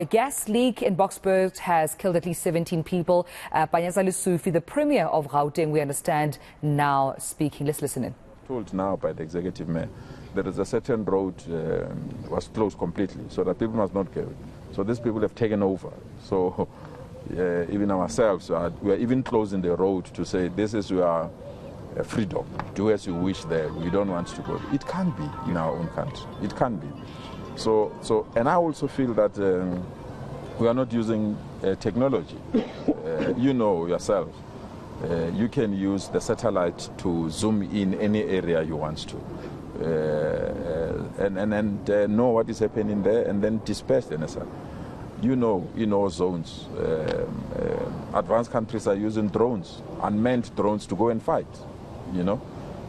A gas leak in Boksburg has killed at least 17 people. Panyaza Lesufi, the Premier of Gauteng, we understand, now speaking. Let's listen in. Told now by the Executive Mayor there is a certain road was closed completely, so that people must not go. So these people have taken over. So even ourselves, we are even closing the road to say this is your freedom. Do as you wish there. We don't want to go. It can be in our own country. It can be. So, and I also feel that we are not using technology. You know yourself, you can use the satellite to zoom in any area you want to, and know what is happening there, and then disperse the necessary. You know, in all zones, advanced countries are using drones, unmanned drones, to go and fight. You know,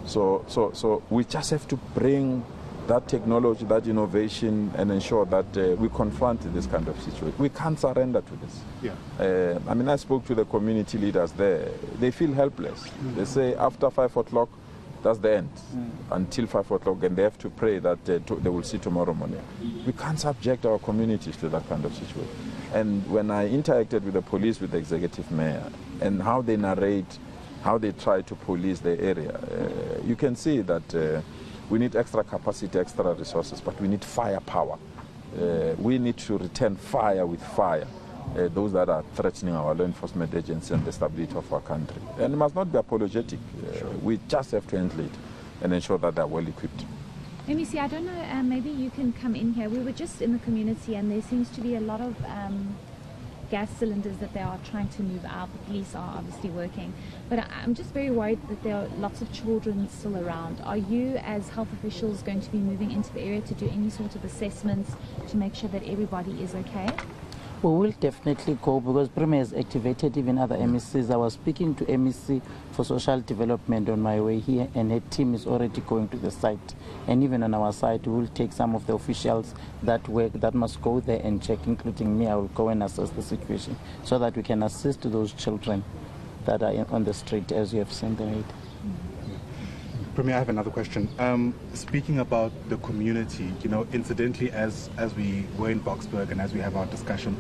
so we just have to bring that technology, that innovation, and ensure that we confront this kind of situation. We can't surrender to this. Yeah. I mean, I spoke to the community leaders there. They feel helpless. They say after 5 o'clock, that's the end. Until 5 o'clock, and they have to pray that they will see tomorrow morning. We can't subject our communities to that kind of situation. And when I interacted with the police, with the Executive Mayor, and how they narrate, how they try to police the area, you can see that we need extra capacity, extra resources, but we need firepower. We need to return fire with fire, those that are threatening our law enforcement agencies and the stability of our country. And it must not be apologetic. We just have to handle it and ensure that they're well equipped. MEC, I don't know, maybe you can come in here. We were just in the community and there seems to be a lot of gas cylinders that they are trying to move out. The police are obviously working. But I'm just very worried that there are lots of children still around. Are you, as health officials, going to be moving into the area to do any sort of assessments to make sure that everybody is okay? We will definitely go, because Premier has activated even other MECs. I was speaking to MEC for Social Development on my way here, and her team is already going to the site. And even on our side, we will take some of the officials that work, that must go there and check, including me. I will go and assess the situation so that we can assist those children that are on the street, as you have seen them. Premier, I have another question. Speaking about the community, you know, incidentally, as we were in Boksburg and as we have our discussion,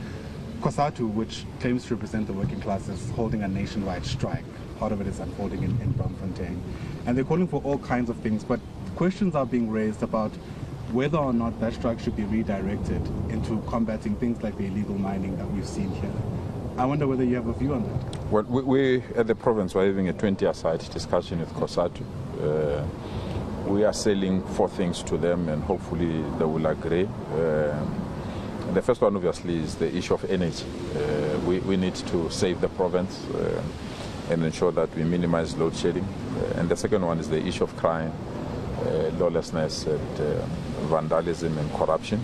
COSATU, which claims to represent the working class, is holding a nationwide strike. Part of it is unfolding in Bloemfontein. And they're calling for all kinds of things, but questions are being raised about whether or not that strike should be redirected into combating things like the illegal mining that we've seen here. I wonder whether you have a view on that. Well, we at the province, we're having a 20-a-side discussion with COSATU. We are selling 4 things to them, and hopefully they will agree. The first one, obviously, is the issue of energy. We need to save the province and ensure that we minimize load shedding. And the second one is the issue of crime, lawlessness, and vandalism and corruption.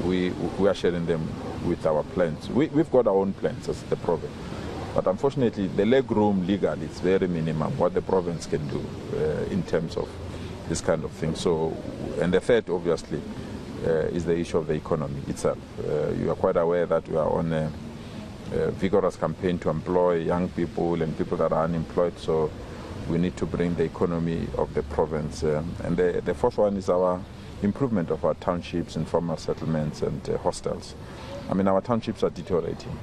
We are sharing them with our plans. We've got our own plans as the province. But unfortunately, the leg room legally is very minimum what the province can do in terms of this kind of thing. So, and the third, obviously, is the issue of the economy itself. You are quite aware that we are on a vigorous campaign to employ young people and people that are unemployed. So we need to bring the economy of the province. And the fourth one is our improvement of our townships, informal settlements, and hostels. I mean, our townships are deteriorating.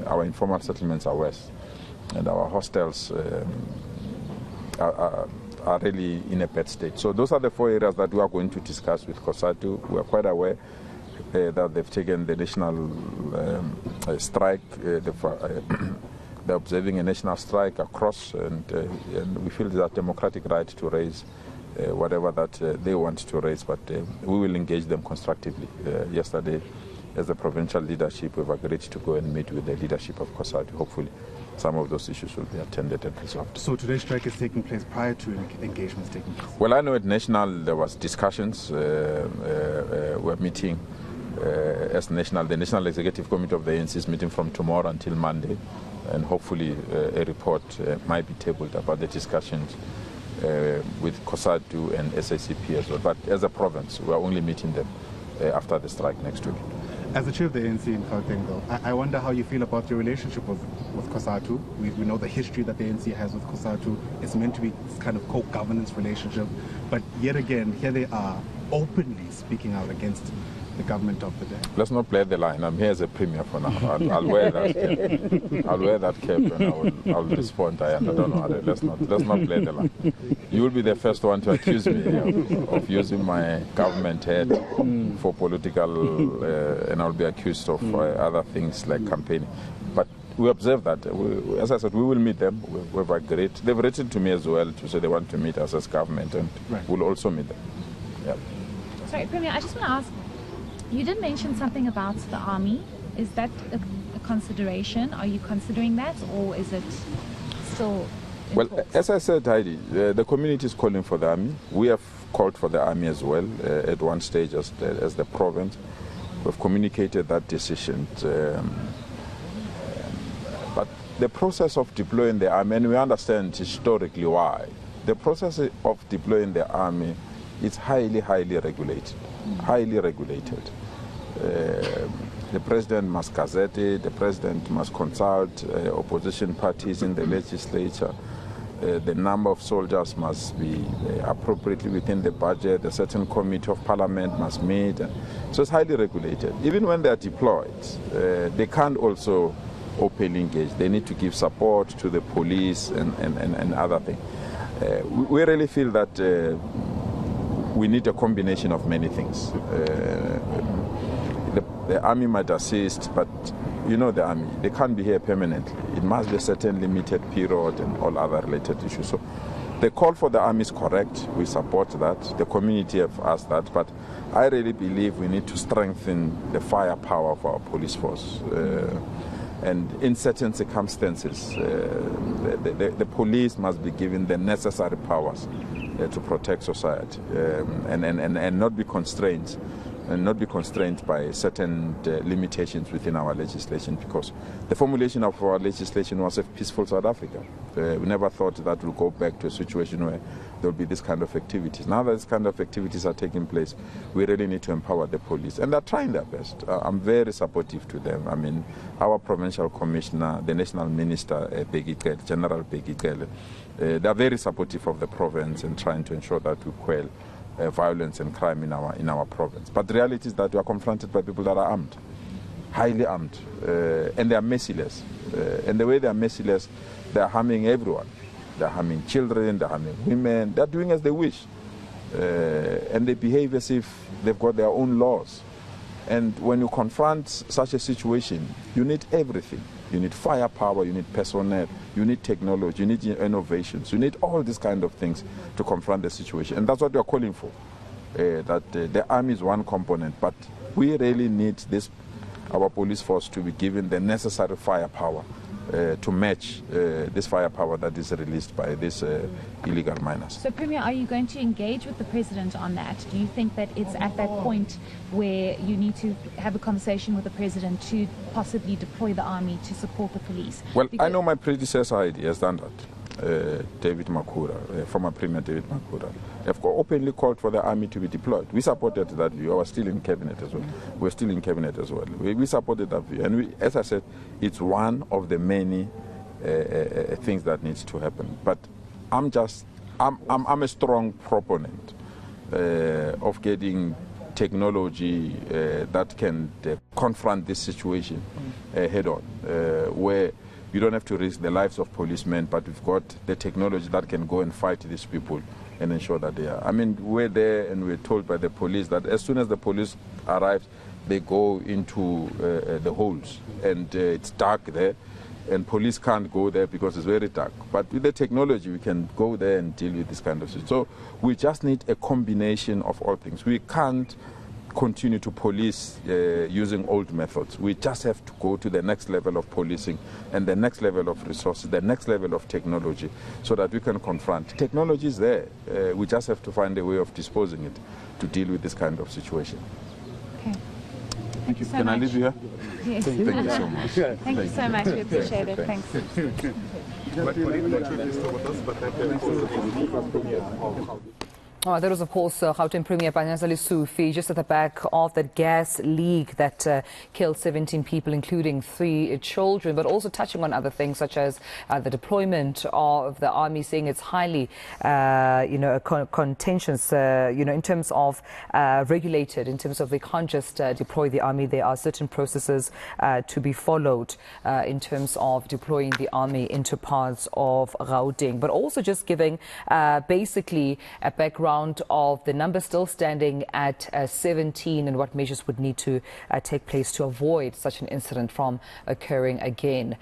Our informal settlements are worse, and our hostels are really in a bad state. So those are the 4 areas that we are going to discuss with COSATU. We are quite aware that they've taken the national strike. They're observing a national strike across, and we feel it's a democratic right to raise whatever that they want to raise, but we will engage them constructively. Yesterday, as the provincial leadership, we've agreed to go and meet with the leadership of COSATU. Hopefully, some of those issues will be attended and resolved. So today's strike is taking place prior to engagements taking place? Well, I know at national there was discussions. We're meeting as national. The National Executive Committee of the ANC is meeting from tomorrow until Monday, and hopefully a report might be tabled about the discussions with COSATU and SACP as well. But as a province, we're only meeting them after the strike next week. As the chair of the ANC in Gauteng, though, I wonder how you feel about your relationship with COSATU. We know the history that the ANC has with COSATU. It's meant to be this kind of co-governance relationship. But yet again, here they are openly speaking out against the government of the day? Let's not play the line. I'm here as a premier for now. I'll wear that cap. I'll wear that cap and I'll respond. I don't know. Let's not play the line. You will be the first one to accuse me of using my government head for political, and I'll be accused of other things like campaigning. But we observe that. As I said, we will meet them. We've agreed. They've written to me as well to say they want to meet us as government, and we'll also meet them. Yeah. Sorry, Premier, I just want to ask, you did mention something about the army. Is that a consideration? Are you considering that, or is it still in Well, talks? as I said, Heidi, the community is calling for the army. We have called for the army as well at one stage as the province. We've communicated that decision. But the process of deploying the army, and we understand historically why, the process of deploying the army is highly regulated. Highly regulated. The president must gazette it, the president must consult opposition parties in the legislature. The number of soldiers must be appropriately within the budget. A certain committee of parliament must meet. So it's highly regulated. Even when they are deployed, they can't also openly engage. They need to give support to the police and other things. We really feel that we need a combination of many things. The army might assist, but you know the army, they can't be here permanently. It must be a certain limited period and all other related issues. So the call for the army is correct. We support that. The community have asked that, but I really believe we need to strengthen the firepower of our police force. And in certain circumstances, the police must be given the necessary powers to protect society and not be constrained. And not be constrained by certain limitations within our legislation, because the formulation of our legislation was a peaceful South Africa. We never thought that we'll go back to a situation where there will be this kind of activities. Now that this kind of activities are taking place, we really need to empower the police. And they're trying their best. I'm very supportive to them. I mean, our provincial commissioner, the national minister, General Begikele, they're very supportive of the province and trying to ensure that we quell violence and crime in our province. But the reality is that we are confronted by people that are armed, highly armed, and they are merciless. And the way they are merciless, they are harming everyone. They are harming children, they are harming women, they are doing as they wish. And they behave as if they've got their own laws. And when you confront such a situation, you need everything. You need firepower, you need personnel, you need technology, you need innovations, you need all these kind of things to confront the situation. And that's what we are calling for, that the army is one component, but we really need our police force to be given the necessary firepower to match this firepower that is released by these illegal miners. So, Premier, are you going to engage with the President on that? Do you think that it's at that point where you need to have a conversation with the President to possibly deploy the army to support the police? Well, I know my predecessor Heidi has done that. David Makura, former Premier David Makura, have openly called for the army to be deployed. We supported that view. I was still in cabinet as well. We're still in cabinet as well. We supported that view. And as I said, it's one of the many things that needs to happen. But I'm a strong proponent of getting technology that can confront this situation head on, where you don't have to risk the lives of policemen, but we've got the technology that can go and fight these people and ensure that they are. I mean, we're there and we're told by the police that as soon as the police arrives, they go into the holes, and it's dark there, and police can't go there because it's very dark. But with the technology, we can go there and deal with this kind of situation. So we just need a combination of all things. We can't continue to police using old methods. We just have to go to the next level of policing and the next level of resources, the next level of technology, so that we can confront. Technology is there. We just have to find a way of disposing it to deal with this kind of situation. Okay. Thank you. So Can much. I leave you here? Yes. Thank you so much. Thank you so much. We appreciate it. Thanks. Oh, that was, of course, Gauteng Premier Panyaza Lesufi, just at the back of that gas leak that killed 17 people, including 3 children, but also touching on other things such as the deployment of the army, saying it's highly, contentious, in terms of regulated, in terms of they can't just deploy the army. There are certain processes to be followed in terms of deploying the army into parts of Gauteng, but also just giving basically a background of the number still standing at 17 and what measures would need to take place to avoid such an incident from occurring again.